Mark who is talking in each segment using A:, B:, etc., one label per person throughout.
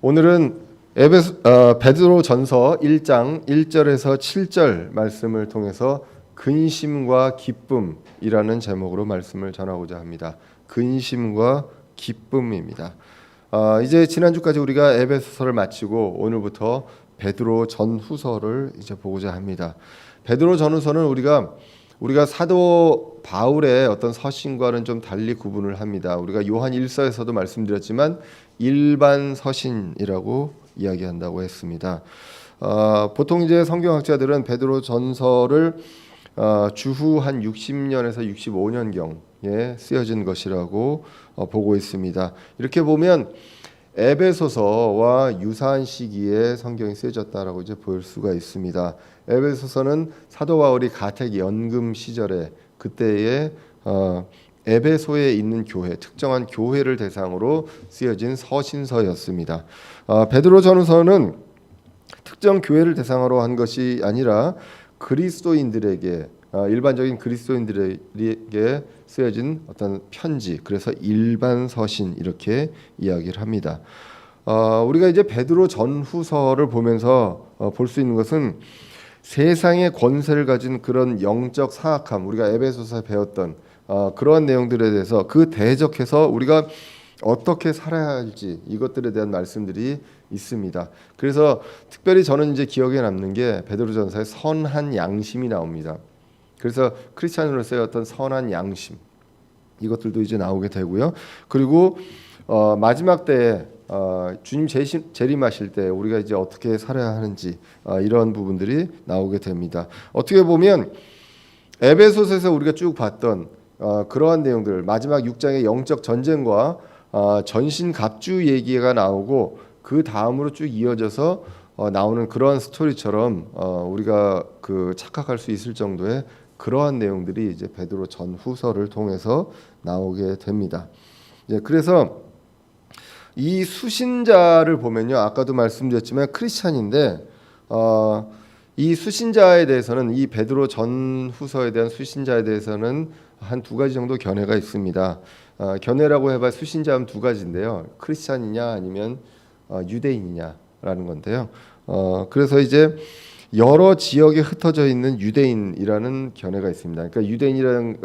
A: 오늘은 베드로전서 1장 1절에서 7절 말씀을 통해서 근심과 기쁨이라는 제목으로 말씀을 전하고자 합니다. 근심과 기쁨입니다. 이제 지난주까지 우리가 에베소서를 마치고 오늘부터 베드로 전후서를 이제 보고자 합니다. 베드로 전후서는 우리가 사도 바울의 어떤 서신과는 좀 달리 구분을 합니다. 우리가 요한 1서에서도 말씀드렸지만 일반 서신이라고 이야기한다고 했습니다. 보통 이제 성경학자들은 베드로 전서를 주후 한 60년에서 65년경에 쓰여진 것이라고 보고 있습니다. 이렇게 보면 에베소서와 유사한 시기에 성경이 쓰여졌다라고 이제 볼 수가 있습니다. 에베소서는 사도 바울이 가택 연금 시절에 그때의 에베소에 있는 교회, 특정한 교회를 대상으로 쓰여진 서신서였습니다. 베드로 전후서는 특정 교회를 대상으로 한 것이 아니라 그리스도인들에게 일반적인 그리스도인들에게 쓰여진 어떤 편지, 그래서 일반 서신 이렇게 이야기를 합니다. 우리가 이제 베드로 전후서를 보면서 볼 수 있는 것은 세상의 권세를 가진 그런 영적 사악함, 우리가 에베소서에 배웠던 그러한 내용들에 대해서 그 대적해서 우리가 어떻게 살아야 할지 이것들에 대한 말씀들이 있습니다. 그래서 특별히 저는 이제 기억에 남는 게 베드로전서에 선한 양심이 나옵니다. 그래서 크리스찬으로서의 어떤 선한 양심 이것들도 이제 나오게 되고요. 그리고 마지막 때에 주님 재림하실 때 우리가 이제 어떻게 살아야 하는지 이런 부분들이 나오게 됩니다. 어떻게 보면 에베소서에서 우리가 쭉 봤던 그러한 내용들, 마지막 6장의 영적 전쟁과 전신갑주 얘기가 나오고 그 다음으로 쭉 이어져서 나오는 그러한 스토리처럼 우리가 착각할 수 있을 정도의 그러한 내용들이 이제 베드로 전후서를 통해서 나오게 됩니다. 그래서 이 수신자를 보면요, 아까도 말씀드렸지만 크리스찬인데 이 수신자에 대해서는 이 베드로 전후서에 대한 수신자에 대해서는 한 두 가지 정도 견해가 있습니다. 견해라고 해봐 수신자는 두 가지인데요, 크리스찬이냐 아니면 유대인이냐라는 건데요. 그래서 이제 여러 지역에 흩어져 있는 유대인이라는 견해가 있습니다. 그러니까 유대인이라는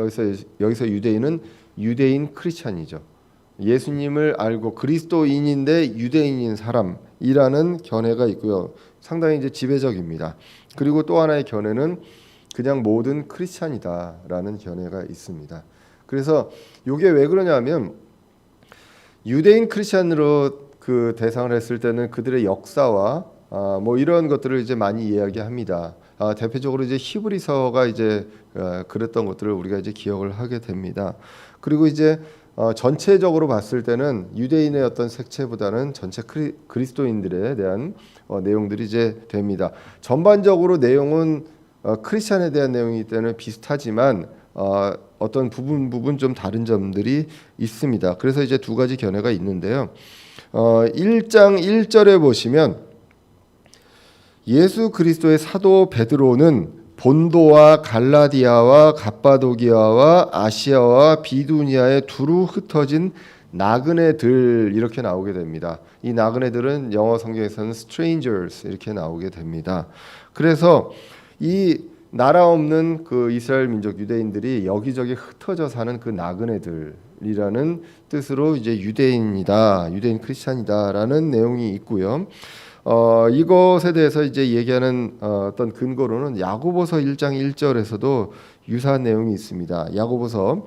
A: 여기서 유대인은 유대인 크리스찬이죠. 예수님을 알고 그리스도인인데 유대인인 사람이라는 견해가 있고요. 상당히 이제 지배적입니다. 그리고 또 하나의 견해는 그냥 모든 크리스찬이다라는 견해가 있습니다. 그래서 이게 왜 그러냐면 유대인 크리스찬으로 대상을 했을 때는 그들의 역사와 뭐 이런 것들을 이제 많이 이야기합니다. 대표적으로 이제 히브리서가 이제 그랬던 것들을 우리가 이제 기억을 하게 됩니다. 그리고 이제 전체적으로 봤을 때는 유대인의 어떤 색채보다는 전체 그리스도인들에 대한 내용들이 이제 됩니다. 전반적으로 내용은 크리스찬에 대한 내용이기 때문에 비슷하지만 어떤 부분 좀 다른 점들이 있습니다. 그래서 이제 두 가지 견해가 있는데요. 1장 1절에 보시면 예수 그리스도의 사도 베드로는 본도와 갈라디아와 갑바도기아와 아시아와 비두니아에 두루 흩어진 나그네들 이렇게 나오게 됩니다. 이 나그네들은 영어 성경에서는 strangers 이렇게 나오게 됩니다. 그래서 이 나라 없는 이스라엘 민족 유대인들이 여기저기 흩어져 사는 그 나그네들이라는 뜻으로 이제 유대인이다, 유대인 크리스찬이다라는 내용이 있고요. 이것에 대해서 이제 얘기하는 어떤 근거로는 야고보서 1장 1절에서도 유사한 내용이 있습니다. 야고보서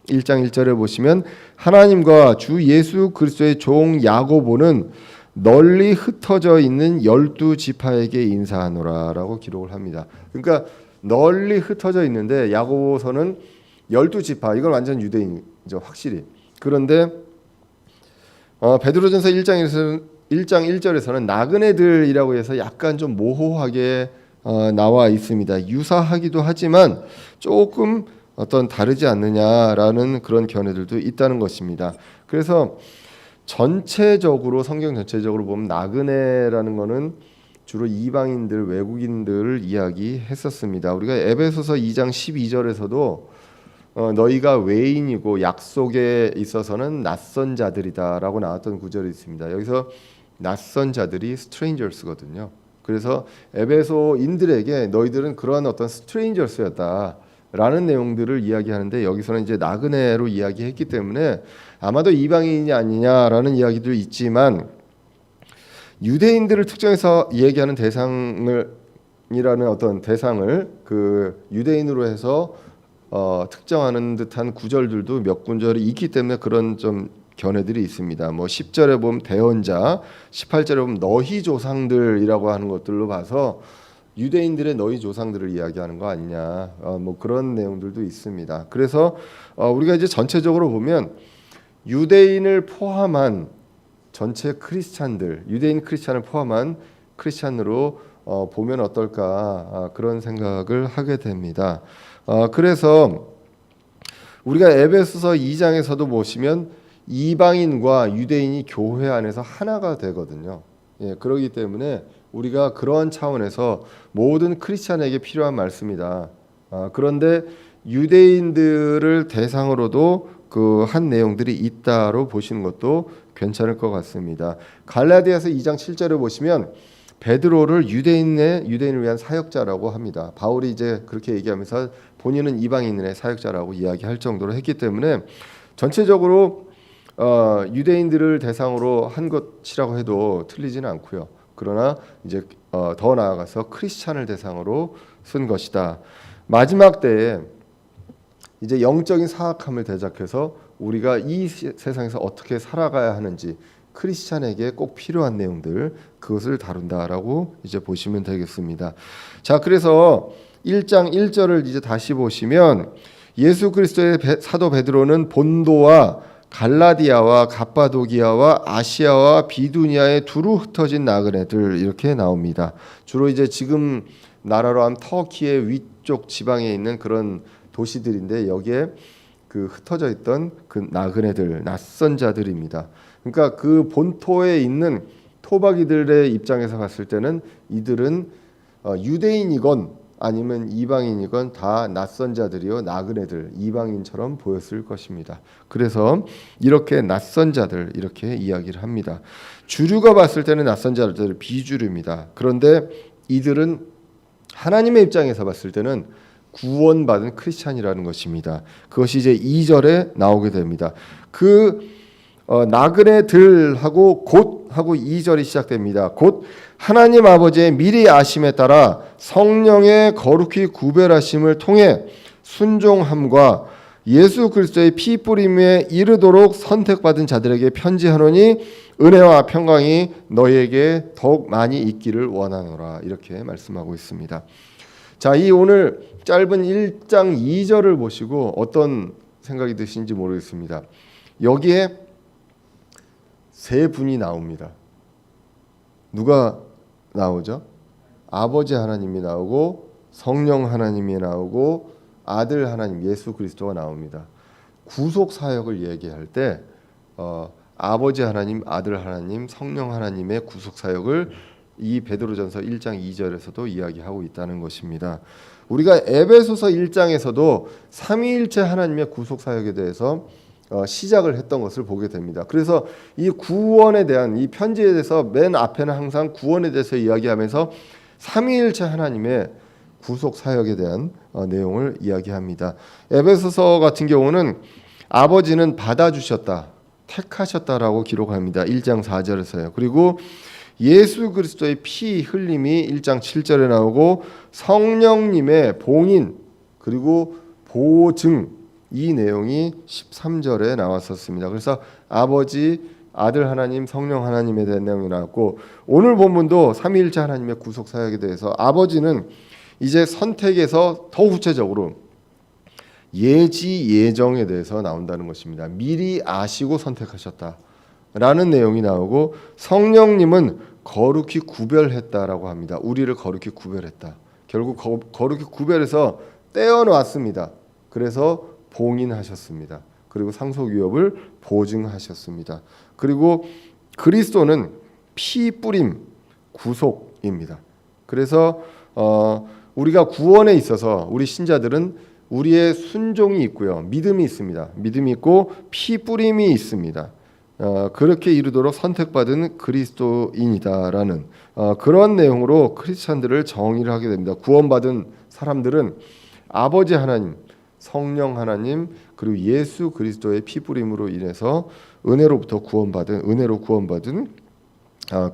A: 1장 1절에 보시면 하나님과 주 예수 그리스도의 종 야고보는 널리 흩어져 있는 12지파에게 인사하노라라고 기록을 합니다. 그러니까 널리 흩어져 있는데 야고보서는 12지파, 이건 완전 유대인이죠, 확실히. 그런데 베드로전서 1장 1절에서는 나그네들이라고 해서 약간 좀 모호하게 나와 있습니다. 유사하기도 하지만 조금 어떤 다르지 않느냐라는 그런 견해들도 있다는 것입니다. 그래서 전체적으로 성경 전체적으로 보면 나그네라는 것은 주로 이방인들, 외국인들을 이야기했었습니다. 우리가 에베소서 2장 12절에서도 너희가 외인이고 약속에 있어서는 낯선 자들이다라고 나왔던 구절이 있습니다. 여기서 낯선 자들이 strangers거든요. 그래서 에베소인들에게 너희들은 그러한 어떤 strangers였다라는 내용들을 이야기하는데, 여기서는 이제 나그네로 이야기했기 때문에 아마도 이방인이 아니냐라는 이야기도 있지만, 유대인들을 특정해서 얘기하는 대상이라는 어떤 대상을 그 유대인으로 해서 특정하는 듯한 구절들도 몇 구절이 있기 때문에 그런 좀 견해들이 있습니다. 뭐 10절에 보면 대언자, 18절에 보면 너희 조상들이라고 하는 것들로 봐서 유대인들의 너희 조상들을 이야기하는 거 아니냐, 뭐 그런 내용들도 있습니다. 그래서 우리가 이제 전체적으로 보면 유대인을 포함한 전체 크리스찬들, 유대인 크리스찬을 포함한 크리스찬으로 보면 어떨까, 그런 생각을 하게 됩니다. 그래서 우리가 에베소서 2장에서도 보시면 이방인과 유대인이 교회 안에서 하나가 되거든요. 예, 그렇기 때문에 우리가 그러한 차원에서 모든 크리스찬에게 필요한 말씀이다. 그런데 유대인들을 대상으로도 그 한 내용들이 있다로 보시는 것도 괜찮을 것 같습니다. 갈라디아서 2장 7절을 보시면 베드로를 유대인을 위한 사역자라고 합니다. 바울이 이제 그렇게 얘기하면서 본인은 이방인의 사역자라고 이야기할 정도로 했기 때문에 전체적으로 유대인들을 대상으로 한 것이라고 해도 틀리지는 않고요. 그러나 이제 더 나아가서 크리스찬을 대상으로 쓴 것이다. 마지막 때에 이제 영적인 사악함을 대적해서 우리가 이 세상에서 어떻게 살아가야 하는지, 크리스찬에게 꼭 필요한 내용들, 그것을 다룬다라고 이제 보시면 되겠습니다. 자, 그래서 1장 1절을 이제 다시 보시면 예수 그리스도의 사도 베드로는 본도와 갈라디아와 갑바도기아와 아시아와 비두니아에 두루 흩어진 나그네들, 이렇게 나옵니다. 주로 이제 지금 나라로 하면 터키의 위쪽 지방에 있는 그런 도시들인데, 여기에 그 흩어져 있던 그 나그네들, 낯선 자들입니다. 그러니까 그 본토에 있는 토박이들의 입장에서 봤을 때는 이들은 유대인이건 아니면 이방인이건 다 낯선 자들이요, 나그네들, 이방인처럼 보였을 것입니다. 그래서 이렇게 낯선 자들, 이렇게 이야기를 합니다. 주류가 봤을 때는 낯선 자들 비주류입니다. 그런데 이들은 하나님의 입장에서 봤을 때는 구원받은 크리스찬이라는 것입니다. 그것이 이제 2절에 나오게 됩니다. 그 나그네들하고 곧 하고 2절이 시작됩니다. 곧 하나님 아버지의 미리 아심에 따라 성령의 거룩히 구별하심을 통해 순종함과 예수 그리스도의 피 뿌림에 이르도록 선택받은 자들에게 편지하노니 은혜와 평강이 너희에게 더욱 많이 있기를 원하노라, 이렇게 말씀하고 있습니다. 자, 이 오늘 짧은 1장 2절을 보시고 어떤 생각이 드신지 모르겠습니다. 여기에 세 분이 나옵니다. 누가 나오죠? 아버지 하나님이 나오고, 성령 하나님이 나오고, 아들 하나님 예수 그리스도가 나옵니다. 구속 사역을 얘기할 때 아버지 하나님, 아들 하나님, 성령 하나님의 구속 사역을 이 베드로전서 1장 2절에서도 이야기하고 있다는 것입니다. 우리가 에베소서 1장에서도 삼위일체 하나님의 구속 사역에 대해서 시작을 했던 것을 보게 됩니다. 그래서 이 구원에 대한 이 편지에 대해서 맨 앞에는 항상 구원에 대해서 이야기하면서 삼위일체 하나님의 구속 사역에 대한 내용을 이야기합니다. 에베소서 같은 경우는 아버지는 받아주셨다, 택하셨다라고 기록합니다. 1장 4절에서요. 그리고 예수 그리스도의 피 흘림이 1장 7절에 나오고, 성령님의 봉인 그리고 보증, 이 내용이 13절에 나왔었습니다. 그래서 아버지, 아들 하나님, 성령 하나님에 대한 내용이 나왔고, 오늘 본문도 삼위일체 하나님의 구속 사역에 대해서 아버지는 이제 선택에서 더 구체적으로 예지 예정에 대해서 나온다는 것입니다. 미리 아시고 선택하셨다라는 내용이 나오고, 성령님은 거룩히 구별했다라고 합니다. 우리를 거룩히 구별했다. 결국 거룩히 구별해서 떼어놓았습니다. 그래서 봉인하셨습니다. 그리고 상속위업을 보증하셨습니다. 그리고 그리스도는 피 뿌림 구속입니다. 그래서 우리가 구원에 있어서 우리 신자들은 우리의 순종이 있고요, 믿음이 있습니다. 믿음이 있고 피 뿌림이 있습니다. 그렇게 이르도록 선택받은 그리스도인이다라는 그런 내용으로 크리스찬들을 정의를 하게 됩니다. 구원받은 사람들은 아버지 하나님, 성령 하나님, 그리고 예수 그리스도의 피부림으로 인해서 은혜로 구원받은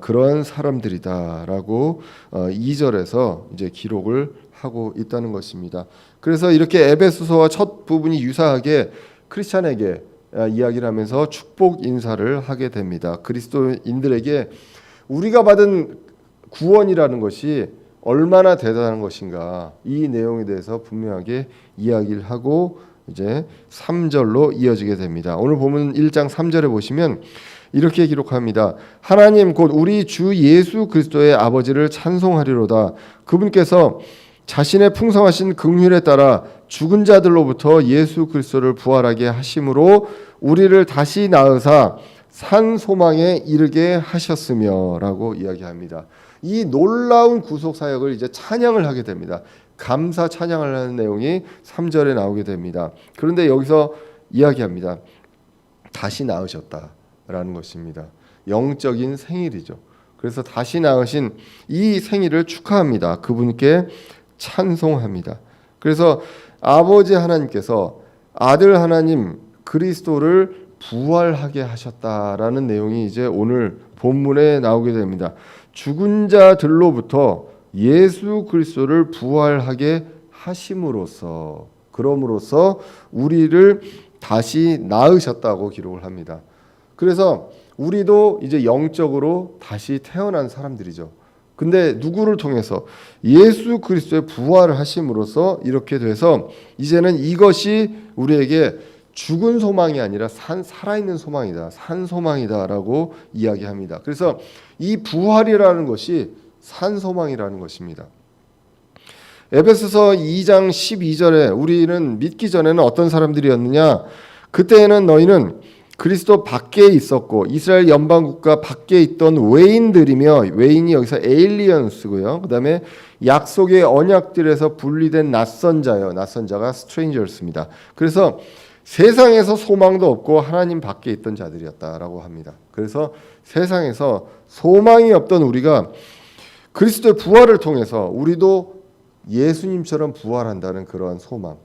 A: 그런 사람들이다라고 2절에서 이제 기록을 하고 있다는 것입니다. 그래서 이렇게 에베소서와 첫 부분이 유사하게 크리스찬에게 이야기를 하면서 축복 인사를 하게 됩니다. 그리스도인들에게 우리가 받은 구원이라는 것이 얼마나 대단한 것인가, 이 내용에 대해서 분명하게 이야기를 하고 이제 3절로 이어지게 됩니다. 오늘 보면 1장 3절에 보시면 이렇게 기록합니다. 하나님 곧 우리 주 예수 그리스도의 아버지를 찬송하리로다. 그분께서 자신의 풍성하신 긍휼에 따라 죽은 자들로부터 예수 그리스도를 부활하게 하심으로 우리를 다시 낳으사 산 소망에 이르게 하셨으며라고 이야기합니다. 이 놀라운 구속 사역을 이제 찬양을 하게 됩니다. 감사 찬양을 하는 내용이 3절에 나오게 됩니다. 그런데 여기서 이야기합니다. 다시 낳으셨다라는 것입니다. 영적인 생일이죠. 그래서 다시 낳으신 이 생일을 축하합니다. 그분께 찬송합니다. 그래서 아버지 하나님께서 아들 하나님 그리스도를 부활하게 하셨다라는 내용이 이제 오늘 본문에 나오게 됩니다. 죽은 자들로부터 예수 그리스도를 부활하게 하심으로써, 그럼으로써 우리를 다시 낳으셨다고 기록을 합니다. 그래서 우리도 이제 영적으로 다시 태어난 사람들이죠. 근데 누구를 통해서? 예수 그리스도의 부활을 하심으로써 이렇게 돼서 이제는 이것이 우리에게 죽은 소망이 아니라 살아있는 소망이다, 산 소망이다라고 이야기합니다. 그래서 이 부활이라는 것이 산 소망이라는 것입니다. 에베소서 2장 12절에 우리는 믿기 전에는 어떤 사람들이었느냐? 그때에는 너희는 그리스도 밖에 있었고 이스라엘 연방 국가 밖에 있던 외인들이며, 외인이 여기서 에일리언스고요. 그다음에 약속의 언약들에서 분리된 낯선 자요. 낯선 자가 스트레인저스입니다. 그래서 세상에서 소망도 없고 하나님 밖에 있던 자들이었다라고 합니다. 그래서 세상에서 소망이 없던 우리가 그리스도의 부활을 통해서 우리도 예수님처럼 부활한다는 그러한 소망,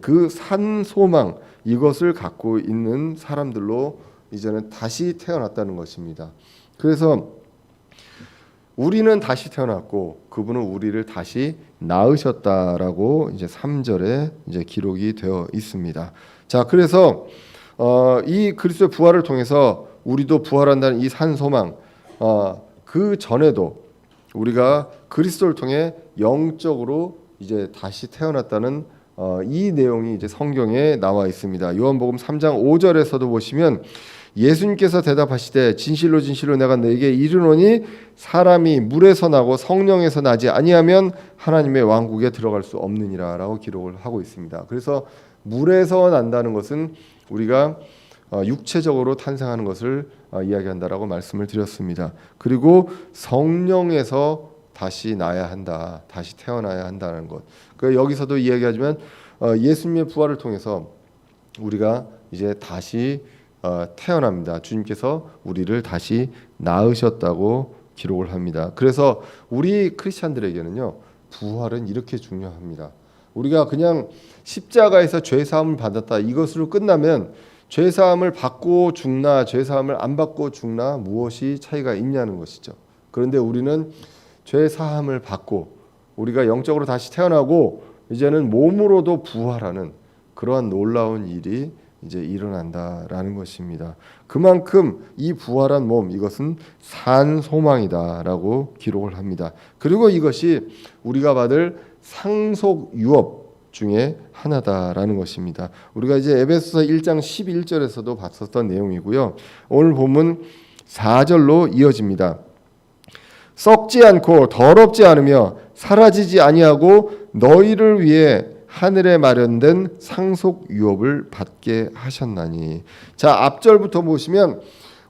A: 그 산 소망, 이것을 갖고 있는 사람들로 이제는 다시 태어났다는 것입니다. 그래서 우리는 다시 태어났고 그분은 우리를 다시 낳으셨다라고 이제 3절에 이제 기록이 되어 있습니다. 자, 그래서 이 그리스도의 부활을 통해서 우리도 부활한다는 이 산 소망, 그 전에도 우리가 그리스도를 통해 영적으로 이제 다시 태어났다는 이 내용이 이제 성경에 나와 있습니다. 요한복음 3장 5절에서도 보시면 예수님께서 대답하시되 진실로 진실로 내가 너에게 이르노니 사람이 물에서 나고 성령에서 나지 아니하면 하나님의 왕국에 들어갈 수 없느니라라고 기록을 하고 있습니다. 그래서 물에서 난다는 것은 우리가 육체적으로 탄생하는 것을 이야기한다라고 말씀을 드렸습니다. 그리고 성령에서 다시 나야 한다, 다시 태어나야 한다는 것. 여기서도 이야기하지만 예수님의 부활을 통해서 우리가 이제 다시 태어납니다. 주님께서 우리를 다시 낳으셨다고 기록을 합니다. 그래서 우리 크리스찬들에게는요, 부활은 이렇게 중요합니다. 우리가 그냥 십자가에서 죄 사함을 받았다, 이것으로 끝나면 죄 사함을 받고 죽나 죄 사함을 안 받고 죽나 무엇이 차이가 있냐는 것이죠. 그런데 우리는 죄 사함을 받고 우리가 영적으로 다시 태어나고 이제는 몸으로도 부활하는 그러한 놀라운 일이 이제 일어난다라는 것입니다. 그만큼 이 부활한 몸, 이것은 산 소망이다라고 기록을 합니다. 그리고 이것이 우리가 받을 상속 유업 중에 하나다라는 것입니다. 우리가 이제 에베소서 1장 11절에서도 봤었던 내용이고요. 오늘 본문 4절로 이어집니다. 썩지 않고 더럽지 않으며 사라지지 아니하고 너희를 위해 하늘에 마련된 상속 유업을 받게 하셨나니. 자, 앞절부터 보시면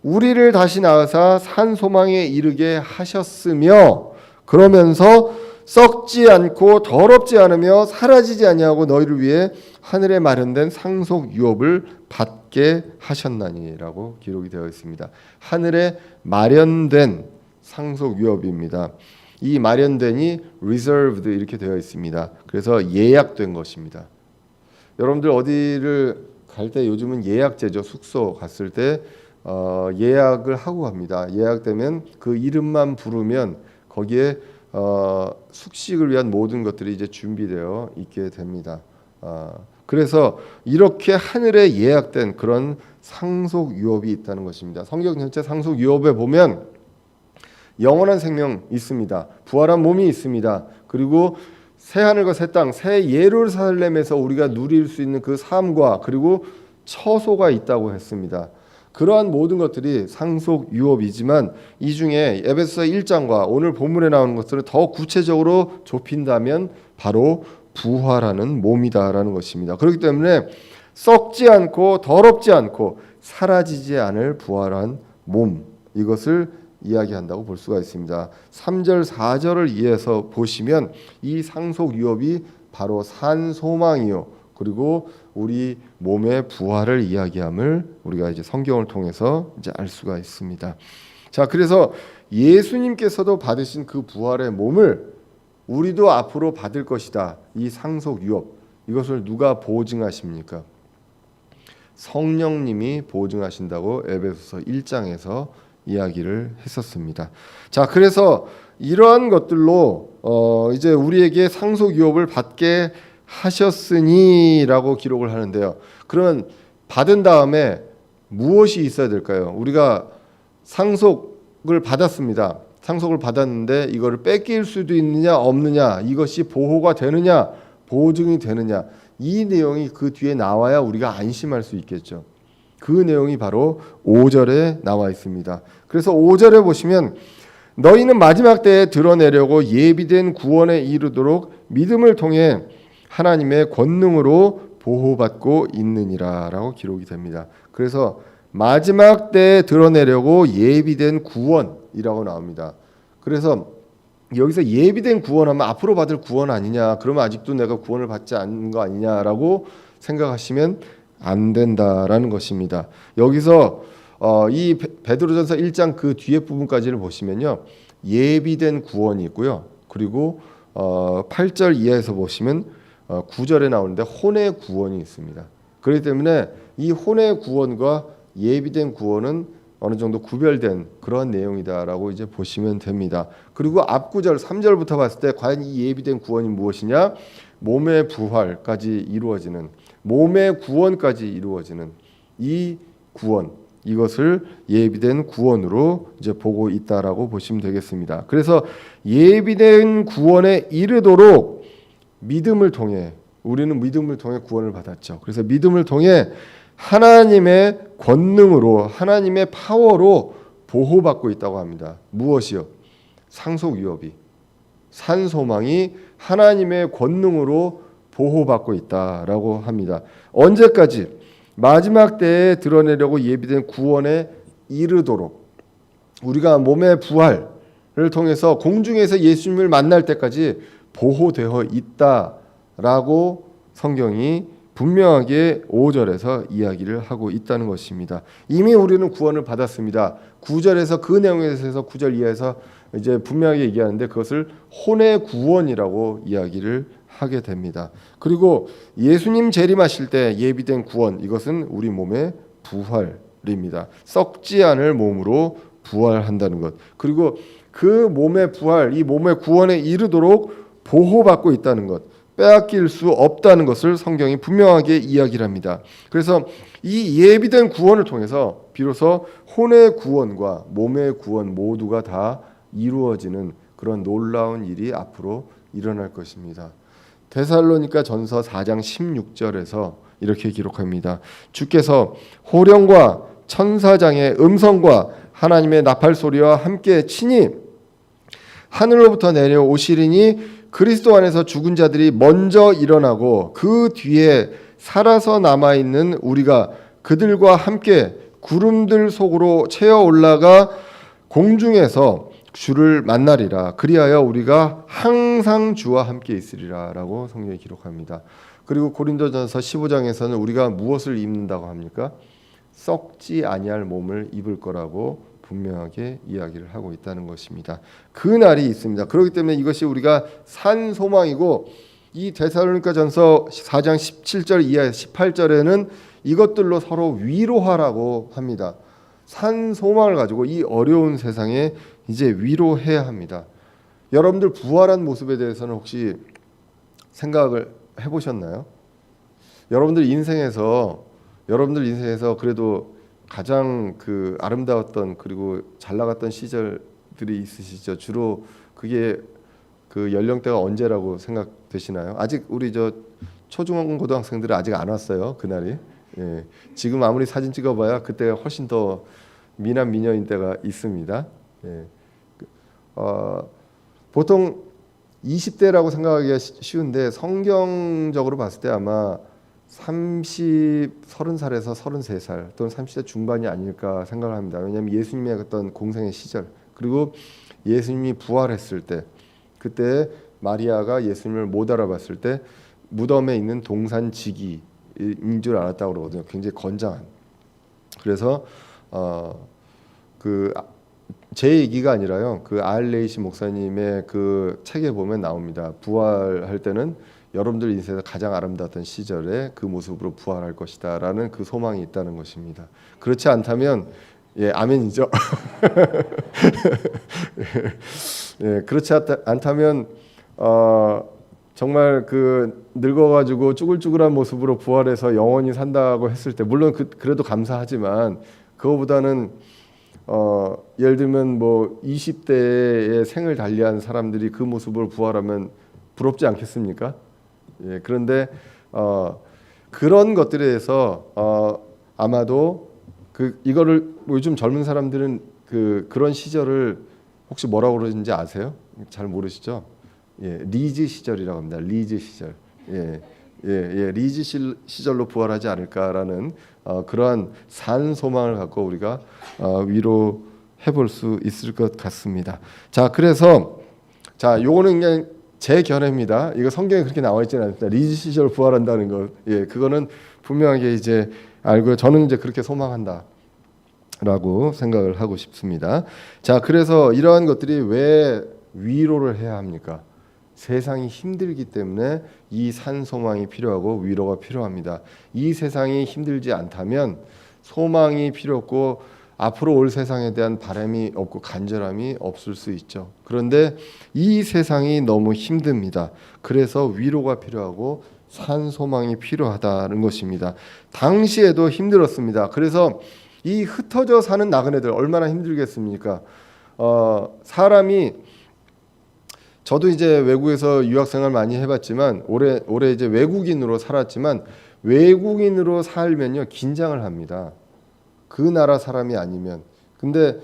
A: 우리를 다시 낳으사 산 소망에 이르게 하셨으며, 그러면서 썩지 않고 더럽지 않으며 사라지지 아니하고 너희를 위해 하늘에 마련된 상속 유업을 받게 하셨나니라고 기록이 되어 있습니다. 하늘에 마련된 상속 유업입니다. 이 마련된이 reserved 이렇게 되어 있습니다. 그래서 예약된 것입니다. 여러분들 어디를 갈 때 요즘은 예약제죠. 숙소 갔을 때 예약을 하고 갑니다. 예약되면 그 이름만 부르면 거기에 숙식을 위한 모든 것들이 이제 준비되어 있게 됩니다. 그래서 이렇게 하늘에 예약된 그런 상속 유업이 있다는 것입니다. 성경 전체 상속 유업에 보면 영원한 생명 있습니다. 부활한 몸이 있습니다. 그리고 새 하늘과 새 땅, 새 예루살렘에서 우리가 누릴 수 있는 그 삶과 그리고 처소가 있다고 했습니다. 그러한 모든 것들이 상속 유업이지만 이 중에 에베소서 1장과 오늘 본문에 나오는 것들을 더 구체적으로 좁힌다면 바로 부활하는 몸이다라는 것입니다. 그렇기 때문에 썩지 않고 더럽지 않고 사라지지 않을 부활한 몸, 이것을 이야기한다고 볼 수가 있습니다. 3절 4절을 이해해서 보시면 이 상속 유업이 바로 산 소망이요 그리고 우리 몸의 부활을 이야기함을 우리가 이제 성경을 통해서 이제 알 수가 있습니다. 자, 그래서 예수님께서도 받으신 그 부활의 몸을 우리도 앞으로 받을 것이다. 이 상속 유업, 이것을 누가 보증하십니까? 성령님이 보증하신다고 에베소서 1장에서 이야기를 했었습니다. 자, 그래서 이러한 것들로 이제 우리에게 상속 유업을 받게 하셨으니라고 기록을 하는데요. 그러면 받은 다음에 무엇이 있어야 될까요? 우리가 상속을 받았습니다. 상속을 받았는데 이거를 뺏길 수도 있느냐 없느냐, 이것이 보호가 되느냐 보증이 되느냐, 이 내용이 그 뒤에 나와야 우리가 안심할 수 있겠죠. 그 내용이 바로 5절에 나와 있습니다. 그래서 5절에 보시면 너희는 마지막 때에 드러내려고 예비된 구원에 이르도록 믿음을 통해 하나님의 권능으로 보호받고 있느니라 라고 기록이 됩니다. 그래서 마지막 때에 드러내려고 예비된 구원이라고 나옵니다. 그래서 여기서 예비된 구원하면 앞으로 받을 구원 아니냐, 그러면 아직도 내가 구원을 받지 않는 거 아니냐라고 생각하시면 안 된다라는 것입니다. 여기서 이 베드로전서 1장 그 뒤에 부분까지를 보시면요, 예비된 구원이 있고요. 그리고 8절 이하에서 보시면 9절에 나오는데 혼의 구원이 있습니다. 그렇기 때문에 이 혼의 구원과 예비된 구원은 어느 정도 구별된 그런 내용이다라고 이제 보시면 됩니다. 그리고 앞 구절 3절부터 봤을 때 과연 이 예비된 구원이 무엇이냐? 몸의 부활까지 이루어지는, 몸의 구원까지 이루어지는 이 구원, 이것을 예비된 구원으로 이제 보고 있다라고 보시면 되겠습니다. 그래서 예비된 구원에 이르도록 믿음을 통해, 우리는 믿음을 통해 구원을 받았죠. 그래서 믿음을 통해 하나님의 권능으로, 하나님의 파워로 보호받고 있다고 합니다. 무엇이요? 상속 유업이, 산 소망이 하나님의 권능으로 보호받고 있다라고 합니다. 언제까지? 마지막 때에 드러내려고 예비된 구원에 이르도록, 우리가 몸의 부활을 통해서 공중에서 예수님을 만날 때까지 보호되어 있다라고 성경이 분명하게 5절에서 이야기를 하고 있다는 것입니다. 이미 우리는 구원을 받았습니다. 9절에서 그 내용에 대해서 9절 이하에서 이제 분명하게 얘기하는데 그것을 혼의 구원이라고 이야기를 하게 됩니다. 그리고 예수님 재림하실 때 예비된 구원, 이것은 우리 몸의 부활입니다. 썩지 않을 몸으로 부활한다는 것. 그리고 그 몸의 부활, 이 몸의 구원에 이르도록 보호받고 있다는 것, 빼앗길 수 없다는 것을 성경이 분명하게 이야기를 합니다. 그래서 이 예비된 구원을 통해서 비로소 혼의 구원과 몸의 구원 모두가 다 이루어지는 그런 놀라운 일이 앞으로 일어날 것입니다. 데살로니가 전서 4장 16절에서 이렇게 기록합니다. 주께서 호령과 천사장의 음성과 하나님의 나팔 소리와 함께 친히 하늘로부터 내려오시리니 그리스도 안에서 죽은 자들이 먼저 일어나고 그 뒤에 살아서 남아있는 우리가 그들과 함께 구름들 속으로 채어 올라가 공중에서 주를 만나리라. 그리하여 우리가 항상 주와 함께 있으리라라고 성경이 기록합니다. 그리고 고린도전서 15장에서는 우리가 무엇을 입는다고 합니까? 썩지 아니할 몸을 입을 거라고 분명하게 이야기를 하고 있다는 것입니다. 그 날이 있습니다. 그렇기 때문에 이것이 우리가 산 소망이고, 이 데살로니가전서 4장 17절 이하 18절에는 이것들로 서로 위로하라고 합니다. 산 소망을 가지고 이 어려운 세상에 이제 위로해야 합니다. 여러분들 부활한 모습에 대해서는 혹시 생각을 해보셨나요? 여러분들 인생에서 그래도 가장 그 아름다웠던 그리고 잘 나갔던 시절들이 있으시죠. 주로 그게 그 연령대가 언제라고 생각되시나요? 아직 우리 저 초중고등학생들은 아직 안 왔어요. 그날이. 예. 지금 아무리 사진 찍어봐야 그때가 훨씬 더 미남 미녀인 때가 있습니다. 예. 보통 20대라고 생각하기가 쉬운데 성경적으로 봤을 때 아마 30살에서 33살 또는 30대 중반이 아닐까 생각을 합니다. 왜냐하면 예수님의 어떤 공생의 시절, 그리고 예수님이 부활했을 때, 그때 마리아가 예수님을 못 알아봤을 때 무덤에 있는 동산지기인 줄 알았다고 그러거든요. 굉장히 건장한. 그래서 제 얘기가 아니라요. 그 아알레이시 목사님의 그 책에 보면 나옵니다. 부활할 때는 여러분들 인생에서 가장 아름다웠던 시절에 그 모습으로 부활할 것이다라는 그 소망이 있다는 것입니다. 그렇지 않다면 아멘이죠. 그렇지 않다면 정말 그 늙어가지고 쭈글쭈글한 모습으로 부활해서 영원히 산다고 했을 때, 물론 그래도 감사하지만 그거보다는 예를 들면 뭐 20대의 생을 달리한 사람들이 그 모습으로 부활하면 부럽지 않겠습니까? 그런데 그런 것들에 대해서 아마도 이거를 요즘 젊은 사람들은 그런 시절을 혹시 뭐라고 그러는지 아세요? 잘 모르시죠? 리즈 시절이라고 합니다. 리즈 시절. 리즈 시절로 부활하지 않을까라는 그러한 산 소망을 갖고 우리가 위로해 볼 수 있을 것 같습니다. 자, 그래서 요거는 그냥 제 견해입니다. 이거 성경에 그렇게 나와 있지는 않습니다. 리즈 시절 부활한다는 것, 그거는 분명하게 이제 알고 저는 이제 그렇게 소망한다라고 생각을 하고 싶습니다. 자, 그래서 이러한 것들이 왜 위로를 해야 합니까? 세상이 힘들기 때문에 이 산 소망이 필요하고 위로가 필요합니다. 이 세상이 힘들지 않다면 소망이 필요 없고 앞으로 올 세상에 대한 바람이 없고 간절함이 없을 수 있죠. 그런데 이 세상이 너무 힘듭니다. 그래서 위로가 필요하고 산 소망이 필요하다는 것입니다. 당시에도 힘들었습니다. 그래서 이 흩어져 사는 나그네들 얼마나 힘들겠습니까? 사람이, 저도 이제 외국에서 유학생활 많이 해봤지만 오래 이제 외국인으로 살았지만, 외국인으로 살면요 긴장을 합니다. 그 나라 사람이 아니면. 근데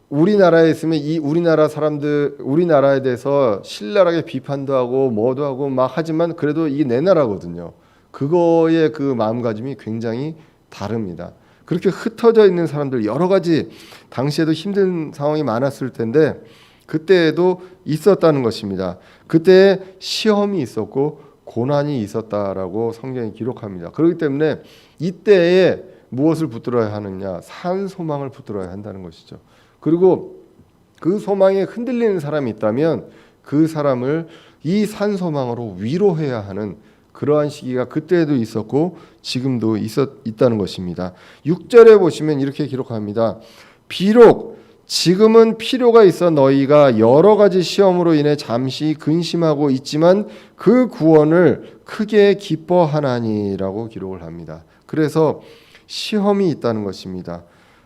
A: 우리나라에 있으면 이 우리나라 사람들, 우리나라에 대해서 신랄하게 비판도 하고 뭐도 하고 막 하지만 그래도 이게 내 나라거든요. 그거의 그 마음가짐이 굉장히 다릅니다. 그렇게 흩어져 있는 사람들, 여러 가지 당시에도 힘든 상황이 많았을 텐데 그때에도 있었다는 것입니다. 그때 시험이 있었고 고난이 있었다라고 성경이 기록합니다. 그렇기 때문에 이때에 무엇을 붙들어야 하느냐? 산 소망을 붙들어야 한다는 것이죠. 그리고 그 소망에 흔들리는 사람이 있다면 그 사람을 이 산 소망으로 위로해야 하는 그러한 시기가 그때도 있었고 지금도 있다는 것입니다. 6절에 보시면 이렇게 기록합니다. 비록 지금은 필요가 있어 너희가 여러 가지 시험으로 인해 잠시 근심하고 있지만 그 구원을 크게 기뻐하나니라고 기록을 합니다. 그래서 시험이 있다는 것입니다.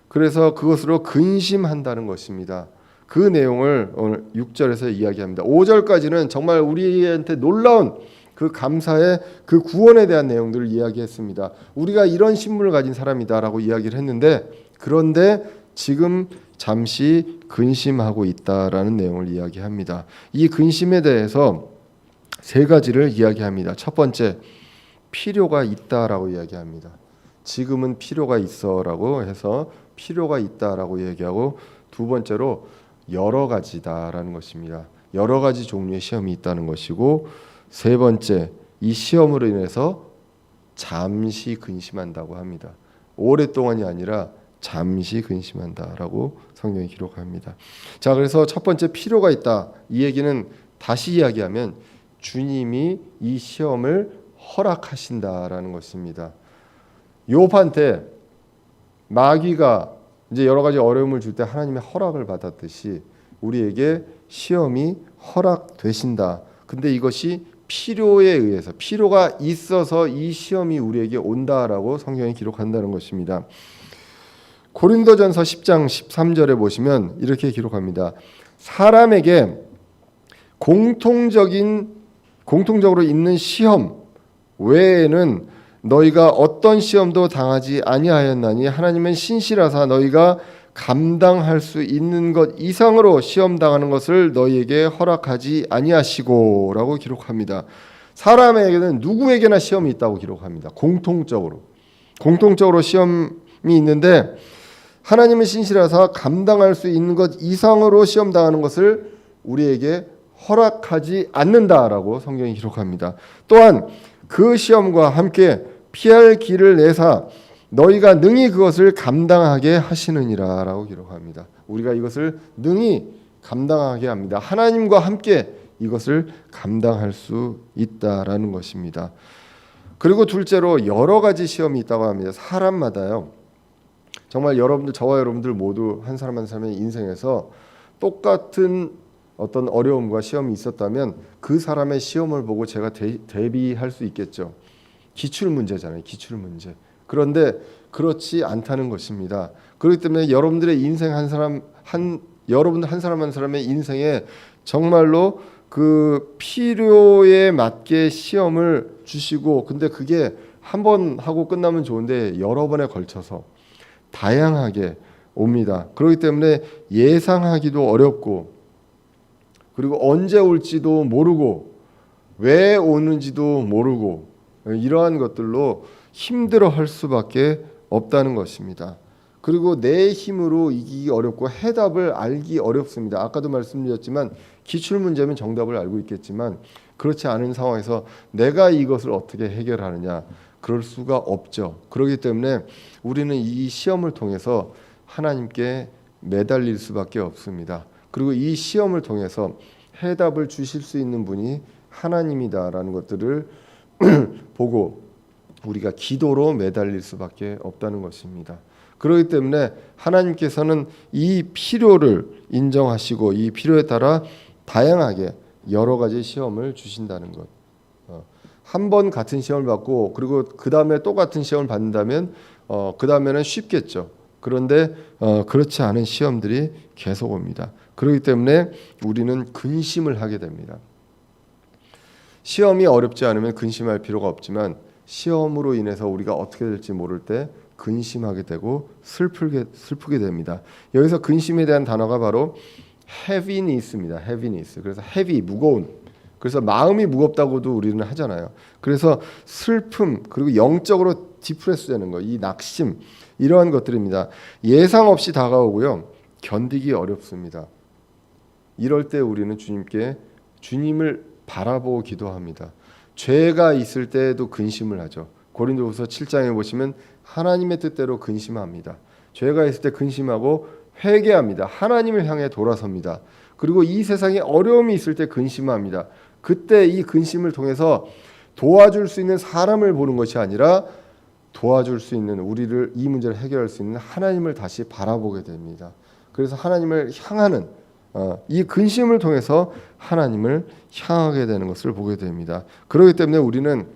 A: 그래서 그것으로 근심한다는 것입니다. 그 내용을 오늘 6절에서 이야기합니다. 5절까지는 정말 우리한테 놀라운 그 감사의 그 구원에 대한 내용들을 이야기했습니다. 우리가 이런 신분을 가진 사람이다라고 이야기를 했는데, 그런데 지금 잠시 근심하고 있다라는 내용을 이야기합니다. 이 근심에 대해서 세 가지를 이야기합니다. 첫 번째, 필요가 있다라고 이야기합니다. 지금은 필요가 있어라고 해서 필요가 있다라고 얘기하고, 두 번째로 여러 가지다라는 것입니다. 여러 가지 종류의 시험이 있다는 것이고, 세 번째, 이 시험으로 인해서 잠시 근심한다고 합니다. 오랫동안이 아니라 잠시 근심한다라고 성경이 기록합니다. 자, 그래서 첫 번째 필요가 있다. 이 얘기는 다시 이야기하면 주님이 이 시험을 허락하신다라는 것입니다. 욥한테 마귀가 이제 여러 가지 어려움을 줄 때 하나님의 허락을 받았듯이 우리에게 시험이 허락되신다. 근데 이것이 필요에 의해서, 필요가 있어서 이 시험이 우리에게 온다라고 성경이 기록한다는 것입니다. 고린도전서 10장 13절에 보시면 이렇게 기록합니다. 사람에게 공통적으로 있는 시험 외에는 너희가 어떤 시험도 당하지 아니하였나니 하나님은 신실하사 너희가 감당할 수 있는 것 이상으로 시험 당하는 것을 너희에게 허락하지 아니하시고라고 기록합니다. 사람에게는 누구에게나 시험이 있다고 기록합니다. 공통적으로 시험이 있는데 하나님은 신실하사 감당할 수 있는 것 이상으로 시험 당하는 것을 우리에게 허락하지 않는다라고 성경이 기록합니다. 또한 그 시험과 함께 피할 길을 내사 너희가 능히 그것을 감당하게 하시느니라라고 기록합니다. 우리가 이것을 능히 감당하게 합니다. 하나님과 함께 이것을 감당할 수 있다라는 것입니다. 그리고 둘째로 여러 가지 시험이 있다고 합니다. 사람마다요. 정말 여러분들, 저와 여러분들 모두 한 사람 한 사람의 인생에서 똑같은 어떤 어려움과 시험이 있었다면 그 사람의 시험을 보고 제가 대비할 수 있겠죠. 기출 문제잖아요. 기출 문제. 그런데 그렇지 않다는 것입니다. 그렇기 때문에 여러분들의 인생 여러분들 한 사람 한 사람의 인생에 정말로 그 필요에 맞게 시험을 주시고, 근데 그게 한 번 하고 끝나면 좋은데 여러 번에 걸쳐서 다양하게 옵니다. 그렇기 때문에 예상하기도 어렵고, 그리고 언제 올지도 모르고 왜 오는지도 모르고, 이러한 것들로 힘들어할 수밖에 없다는 것입니다. 그리고 내 힘으로 이기기 어렵고 해답을 알기 어렵습니다. 아까도 말씀드렸지만 기출문제면 정답을 알고 있겠지만 그렇지 않은 상황에서 내가 이것을 어떻게 해결하느냐, 그럴 수가 없죠. 그렇기 때문에 우리는 이 시험을 통해서 하나님께 매달릴 수밖에 없습니다. 그리고 이 시험을 통해서 해답을 주실 수 있는 분이 하나님이다라는 것들을 보고 우리가 기도로 매달릴 수밖에 없다는 것입니다. 그렇기 때문에 하나님께서는 이 필요를 인정하시고 이 필요에 따라 다양하게 여러 가지 시험을 주신다는 것. 한 번 같은 시험을 받고 그리고 그 다음에 또 같은 시험을 받는다면 그 다음에는 쉽겠죠. 그런데 그렇지 않은 시험들이 계속 옵니다. 그렇기 때문에 우리는 근심을 하게 됩니다. 시험이 어렵지 않으면 근심할 필요가 없지만 시험으로 인해서 우리가 어떻게 될지 모를 때 근심하게 되고 슬프게 됩니다. 여기서 근심에 대한 단어가 바로 heaviness입니다. heaviness. 그래서 heavy, 무거운. 그래서 마음이 무겁다고도 우리는 하잖아요. 그래서 슬픔, 그리고 영적으로 디프레스 되는 거, 이 낙심, 이러한 것들입니다. 예상 없이 다가오고요. 견디기 어렵습니다. 이럴 때 우리는 주님을 바라보고 기도합니다. 죄가 있을 때에도 근심을 하죠. 고린도후서 7장에 보시면 하나님의 뜻대로 근심합니다. 죄가 있을 때 근심하고 회개합니다. 하나님을 향해 돌아섭니다. 그리고 이 세상에 어려움이 있을 때 근심합니다. 그때 이 근심을 통해서 도와줄 수 있는 사람을 보는 것이 아니라 도와줄 수 있는, 우리를 이 문제를 해결할 수 있는 하나님을 다시 바라보게 됩니다. 그래서 하나님을 향하는 이 근심을 통해서 하나님을 향하게 되는 것을 보게 됩니다. 그렇기 때문에 우리는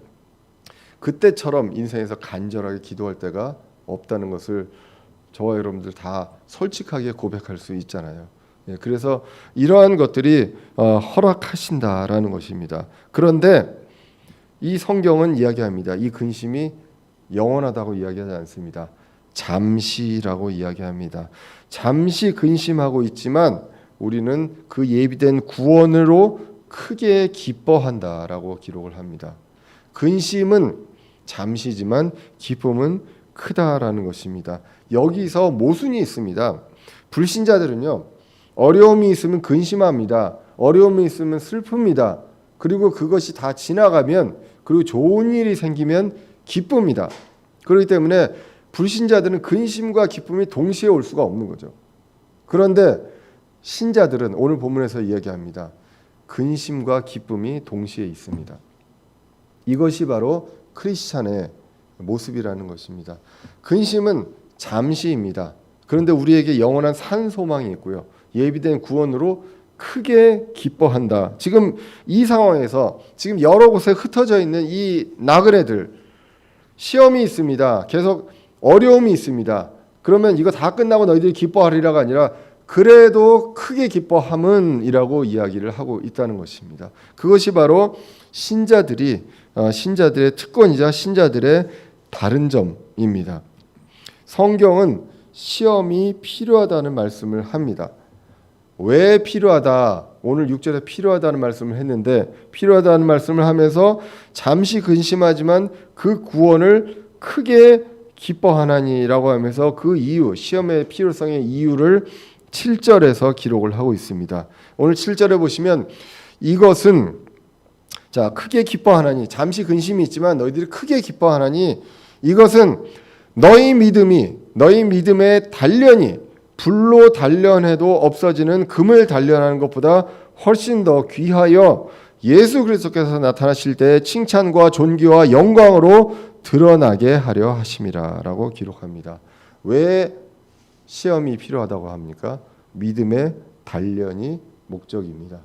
A: 그때처럼 인생에서 간절하게 기도할 때가 없다는 것을 저와 여러분들 다 솔직하게 고백할 수 있잖아요. 그래서 이러한 것들이 허락하신다라는 것입니다. 그런데 이 성경은 이야기합니다. 이 근심이 영원하다고 이야기하지 않습니다. 잠시라고 이야기합니다. 잠시 근심하고 있지만 우리는 그 예비된 구원으로 크게 기뻐한다라고 기록을 합니다. 근심은 잠시지만 기쁨은 크다라는 것입니다. 여기서 모순이 있습니다. 불신자들은요, 어려움이 있으면 근심합니다. 어려움이 있으면 슬픕니다. 그리고 그것이 다 지나가면, 그리고 좋은 일이 생기면 기쁩니다. 그렇기 때문에 불신자들은 근심과 기쁨이 동시에 올 수가 없는 거죠. 그런데 신자들은 오늘 본문에서 이야기합니다. 근심과 기쁨이 동시에 있습니다. 이것이 바로 크리스찬의 모습이라는 것입니다. 근심은 잠시입니다. 그런데 우리에게 영원한 산 소망이 있고요. 예비된 구원으로 크게 기뻐한다. 지금 이 상황에서 지금 여러 곳에 흩어져 있는 이 나그네들, 시험이 있습니다. 계속 어려움이 있습니다. 그러면 이거 다 끝나고 너희들이 기뻐하리라가 아니라 그래도 크게 기뻐함은 이라고 이야기를 하고 있다는 것입니다. 그것이 바로 신자들의 특권이자 신자들의 다른 점입니다. 성경은 시험이 필요하다는 말씀을 합니다. 왜 필요하다? 오늘 6절에 필요하다는 말씀을 했는데, 필요하다는 말씀을 하면서 잠시 근심하지만 그 구원을 크게 기뻐하나니라고 하면서 그 이유, 시험의 필요성의 이유를 7절에서 기록을 하고 있습니다. 오늘 7절에 보시면 이것은, 자, 크게 기뻐하나니, 잠시 근심이 있지만 너희들이 크게 기뻐하나니, 이것은 너희 믿음의 단련이 불로 단련해도 없어지는 금을 단련하는 것보다 훨씬 더 귀하여 예수 그리스도께서 나타나실 때 칭찬과 존귀와 영광으로 드러나게 하려 하심이라라고 기록합니다. 왜 시험이 필요하다고 합니까? 믿음의 단련이 목적입니다.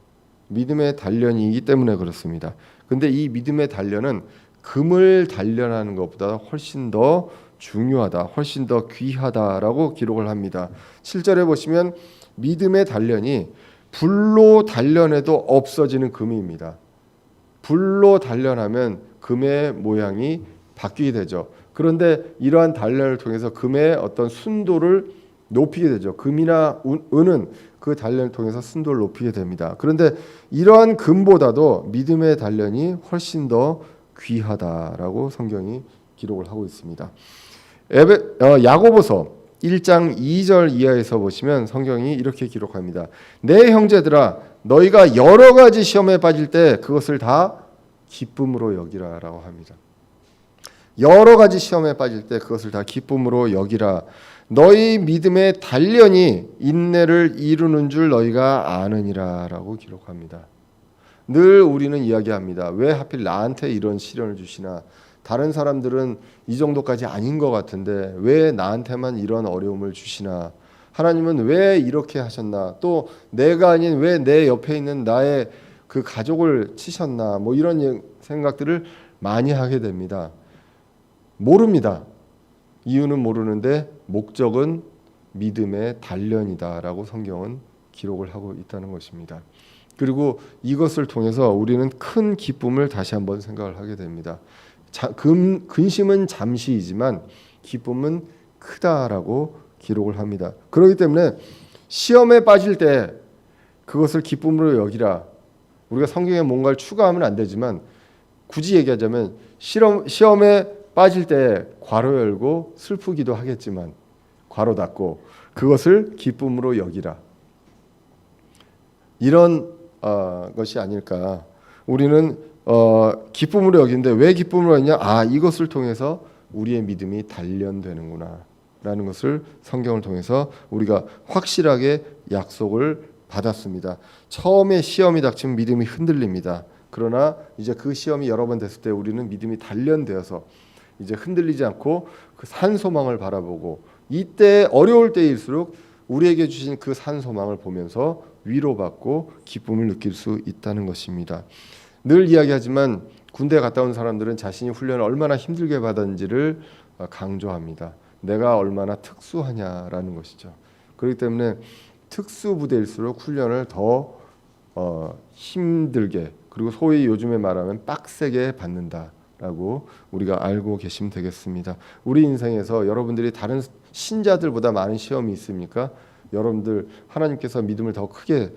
A: 믿음의 단련이기 때문에 그렇습니다. 근데 이 믿음의 단련은 금을 단련하는 것보다 훨씬 더 중요하다, 훨씬 더 귀하다라고 기록을 합니다. 7절에 보시면 믿음의 단련이 불로 단련해도 없어지는 금입니다. 불로 단련하면 금의 모양이 바뀌게 되죠. 그런데 이러한 단련을 통해서 금의 어떤 순도를 높이게 되죠. 금이나 은은 그 단련을 통해서 순도를 높이게 됩니다. 그런데 이러한 금보다도 믿음의 단련이 훨씬 더 귀하다라고 성경이 기록을 하고 있습니다. 야고보서 1장 2절 이하에서 보시면 성경이 이렇게 기록합니다. 내 형제들아, 너희가 여러 가지 시험에 빠질 때 그것을 다 기쁨으로 여기라라고 합니다. 여러 가지 시험에 빠질 때 그것을 다 기쁨으로 여기라. 너희 믿음의 단련이 인내를 이루는 줄 너희가 아느니라라고 기록합니다. 늘 우리는 이야기합니다. 왜 하필 나한테 이런 시련을 주시나? 다른 사람들은 이 정도까지 아닌 것 같은데 왜 나한테만 이런 어려움을 주시나? 하나님은 왜 이렇게 하셨나? 또 내가 아닌 왜 내 옆에 있는 나의 그 가족을 치셨나? 뭐 이런 생각들을 많이 하게 됩니다. 모릅니다. 이유는 모르는데 목적은 믿음의 단련이다라고 성경은 기록을 하고 있다는 것입니다. 그리고 이것을 통해서 우리는 큰 기쁨을 다시 한번 생각을 하게 됩니다. 근심은 잠시이지만 기쁨은 크다라고 기록을 합니다. 그렇기 때문에 시험에 빠질 때 그것을 기쁨으로 여기라. 우리가 성경에 뭔가를 추가하면 안 되지만 굳이 얘기하자면 시험에 빠질 때 괄호 열고 슬프기도 하겠지만 괄호 닫고 그것을 기쁨으로 여기라. 이런 것이 아닐까. 우리는 기쁨으로 여기는데 왜 기쁨으로 여기냐? 이것을 통해서 우리의 믿음이 단련되는구나 라는 것을 성경을 통해서 우리가 확실하게 약속을 받았습니다. 처음에 시험이 닥치면 믿음이 흔들립니다. 그러나 이제 그 시험이 여러 번 됐을 때 우리는 믿음이 단련되어서 이제 흔들리지 않고 그 산 소망을 바라보고 이때 어려울 때일수록 우리에게 주신 그 산 소망을 보면서 위로받고 기쁨을 느낄 수 있다는 것입니다. 늘 이야기하지만 군대 갔다 온 사람들은 자신이 훈련을 얼마나 힘들게 받았는지를 강조합니다. 내가 얼마나 특수하냐라는 것이죠. 그렇기 때문에 특수부대일수록 훈련을 더 힘들게, 그리고 소위 요즘에 말하면 빡세게 받는다라고 우리가 알고 계시면 되겠습니다. 우리 인생에서 여러분들이 다른 신자들보다 많은 시험이 있습니까? 여러분들 하나님께서 믿음을 더 크게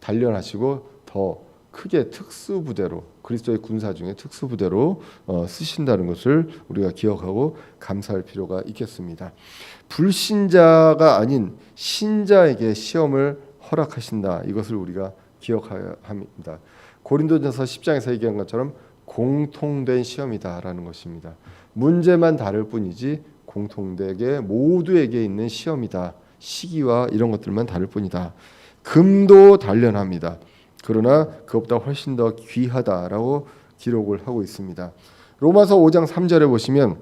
A: 단련하시고 더 크게 특수부대로, 그리스도의 군사 중에 특수부대로 쓰신다는 것을 우리가 기억하고 감사할 필요가 있겠습니다. 불신자가 아닌 신자에게 시험을 허락하신다. 이것을 우리가 기억해야 합니다. 고린도전서 10장에서 얘기한 것처럼 공통된 시험이다라는 것입니다. 문제만 다를 뿐이지 공통되게 모두에게 있는 시험이다. 시기와 이런 것들만 다를 뿐이다. 금도 단련합니다. 그러나 그것보다 훨씬 더 귀하다라고 기록을 하고 있습니다. 로마서 5장 3절에 보시면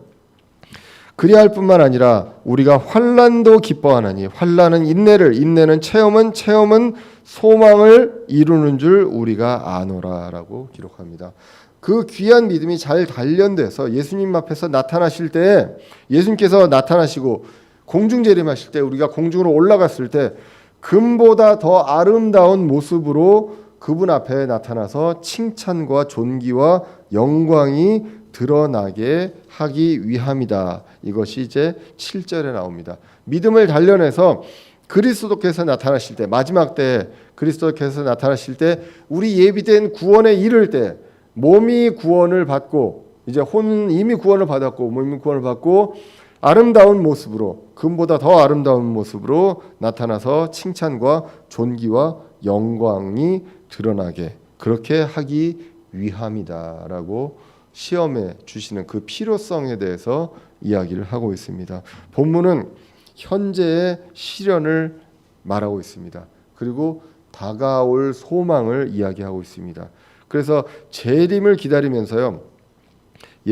A: 그리할 뿐만 아니라 우리가 환난도 기뻐하나니 환난은 인내를, 인내는 체험은, 체험은 소망을 이루는 줄 우리가 아노라라고 기록합니다. 그 귀한 믿음이 잘 단련돼서 예수님 앞에서 나타나실 때, 예수님께서 나타나시고 공중 재림하실 때, 우리가 공중으로 올라갔을 때 금보다 더 아름다운 모습으로 그분 앞에 나타나서 칭찬과 존귀와 영광이 드러나게 하기 위함이다. 이것이 이제 7절에 나옵니다. 믿음을 단련해서 그리스도께서 나타나실 때, 마지막 때 그리스도께서 나타나실 때 우리 예비된 구원에 이를 때 몸이 구원을 받고 이제 혼은 이미 구원을 받았고 몸이 구원을 받고 아름다운 모습으로, 금보다 더 아름다운 모습으로 나타나서 칭찬과 존귀와 영광이 드러나게 그렇게 하기 위함이다라고 시험에 주시는 그 필요성에 대해서 이야기를 하고 있습니다. 본문은 현재의 시련을 말하고 있습니다. 그리고 다가올 소망을 이야기하고 있습니다. 그래서 재림을 기다리면서요,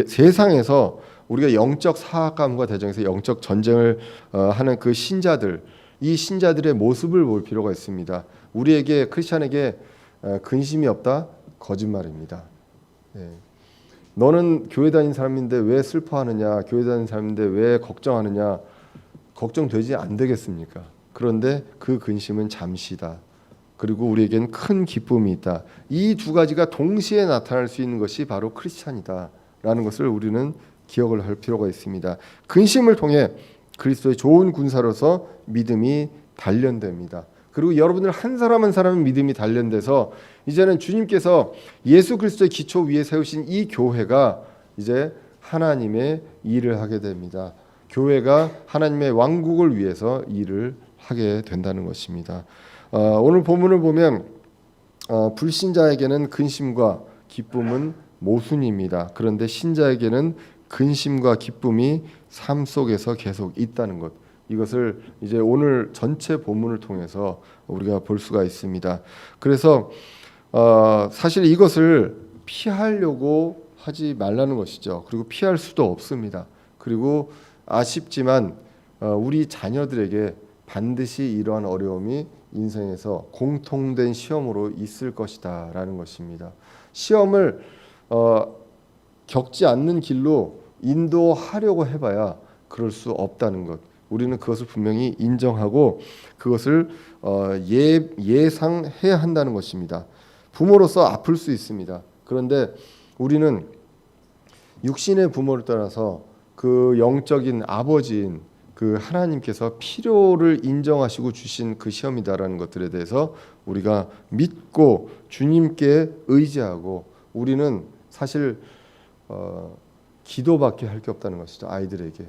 A: 세상에서 우리가 영적 사악감과 대적에서 영적 전쟁을 하는 그 신자들, 이 신자들의 모습을 볼 필요가 있습니다. 우리에게 크리스찬에게 근심이 없다? 거짓말입니다. 너는 교회 다니는 사람인데 왜 슬퍼하느냐? 교회 다니는 사람인데 왜 걱정하느냐? 걱정되지 안 되겠습니까? 그런데 그 근심은 잠시다. 그리고 우리에겐 큰 기쁨이 있다. 이 두 가지가 동시에 나타날 수 있는 것이 바로 크리스찬이다라는 것을 우리는 기억을 할 필요가 있습니다. 근심을 통해 그리스도의 좋은 군사로서 믿음이 단련됩니다. 그리고 여러분들 한 사람 한 사람의 믿음이 단련돼서 이제는 주님께서 예수 그리스도의 기초 위에 세우신 이 교회가 이제 하나님의 일을 하게 됩니다. 교회가 하나님의 왕국을 위해서 일을 하게 된다는 것입니다. 오늘 본문을 보면 불신자에게는 근심과 기쁨은 모순입니다. 그런데 신자에게는 근심과 기쁨이 삶 속에서 계속 있다는 것, 이것을 이제 오늘 전체 본문을 통해서 우리가 볼 수가 있습니다. 그래서 사실 이것을 피하려고 하지 말라는 것이죠. 그리고 피할 수도 없습니다. 그리고 아쉽지만 우리 자녀들에게 반드시 이러한 어려움이 인생에서 공통된 시험으로 있을 것이다라는 것입니다. 시험을 겪지 않는 길로 인도하려고 해봐야 그럴 수 없다는 것, 우리는 그것을 분명히 인정하고 그것을 예상해야 한다는 것입니다. 부모로서 아플 수 있습니다. 그런데 우리는 육신의 부모를 떠나서 그 영적인 아버지인 그 하나님께서 필요를 인정하시고 주신 그 시험이다라는 것들에 대해서 우리가 믿고 주님께 의지하고, 우리는 사실 기도밖에 할 게 없다는 것이죠. 아이들에게.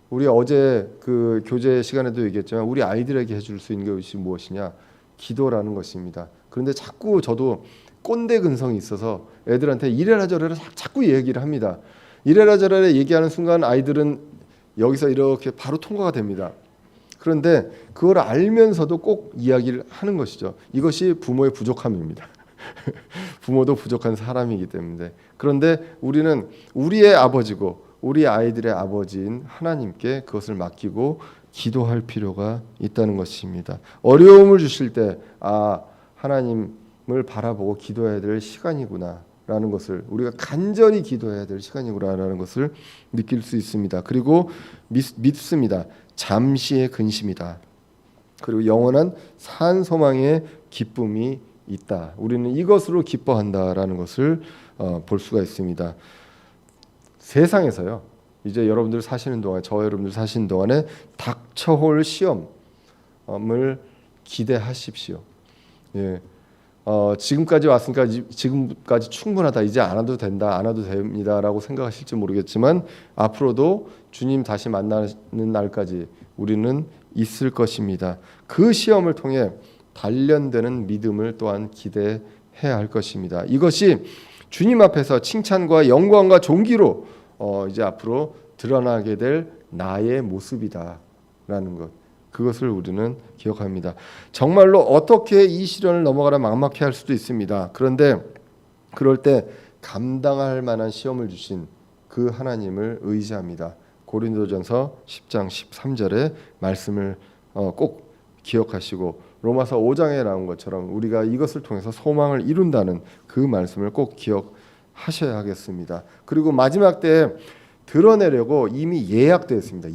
A: 우리 어제 그 교제 시간에도 얘기했지만 우리 아이들에게 해줄 수 있는 것이 무엇이냐? 기도라는 것입니다. 그런데 자꾸 저도 꼰대 근성이 있어서 애들한테 이래라 저래라 자꾸 얘기를 합니다. 이래라 저래라 얘기하는 순간 아이들은 여기서 이렇게 바로 통과가 됩니다. 그런데 그걸 알면서도 꼭 이야기를 하는 것이죠. 이것이 부모의 부족함입니다. 부모도 부족한 사람이기 때문에. 그런데 우리는 우리의 아버지고 우리 아이들의 아버지인 하나님께 그것을 맡기고 기도할 필요가 있다는 것입니다. 어려움을 주실 때 하나님을 바라보고 기도해야 될 시간이구나 라는 것을, 우리가 간절히 기도해야 될 시간이구나라는 것을 느낄 수 있습니다. 그리고 믿습니다. 잠시의 근심이다. 그리고 영원한 산 소망의 기쁨이 있다. 우리는 이것으로 기뻐한다라는 것을 볼 수가 있습니다. 세상에서요, 이제 여러분들 사시는 동안, 저와 여러분들 사시는 동안에 닥쳐올 시험을 기대하십시오. 예. 지금까지 왔으니까 지금까지 충분하다, 이제 안 와도 된다, 안 와도 됩니다라고 생각하실지 모르겠지만 앞으로도 주님 다시 만나는 날까지 우리는 있을 것입니다. 그 시험을 통해 단련되는 믿음을 또한 기대해야 할 것입니다. 이것이 주님 앞에서 칭찬과 영광과 존귀로 이제 앞으로 드러나게 될 나의 모습이다라는 것, 그것을 우리는 기억합니다. 정말로 어떻게 이 시련을 넘어가라 막막해할 수도 있습니다. 그런데 그럴 때 감당할 만한 시험을 주신 그 하나님을 의지합니다. 고린도전서 10장 13절의 말씀을 꼭 기억하시고 로마서 5장에 나온 것처럼 우리가 이것을 통해서 소망을 이룬다는 그 말씀을 꼭 기억하셔야 하겠습니다. 그리고 마지막 때에 드러내려고 이미 예약되어 있습니다.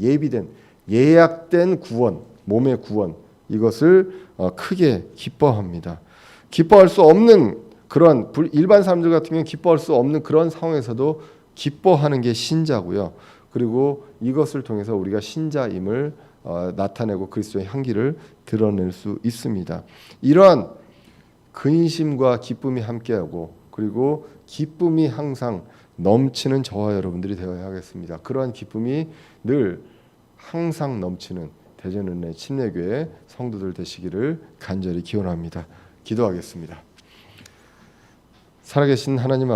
A: 예약된 구원, 몸의 구원, 이것을 크게 기뻐합니다. 기뻐할 수 없는 그런 일반 사람들 같은 경우는 기뻐할 수 없는 그런 상황에서도 기뻐하는 게 신자고요. 그리고 이것을 통해서 우리가 신자임을 나타내고 그리스도의 향기를 드러낼 수 있습니다. 이러한 근심과 기쁨이 함께하고 그리고 기쁨이 항상 넘치는 저와 여러분들이 되어야 하겠습니다. 그러한 기쁨이 늘 항상 넘치는 대전은혜 침례교회 성도들 되시기를 간절히 기원합니다. 기도하겠습니다. 살아계신 하나님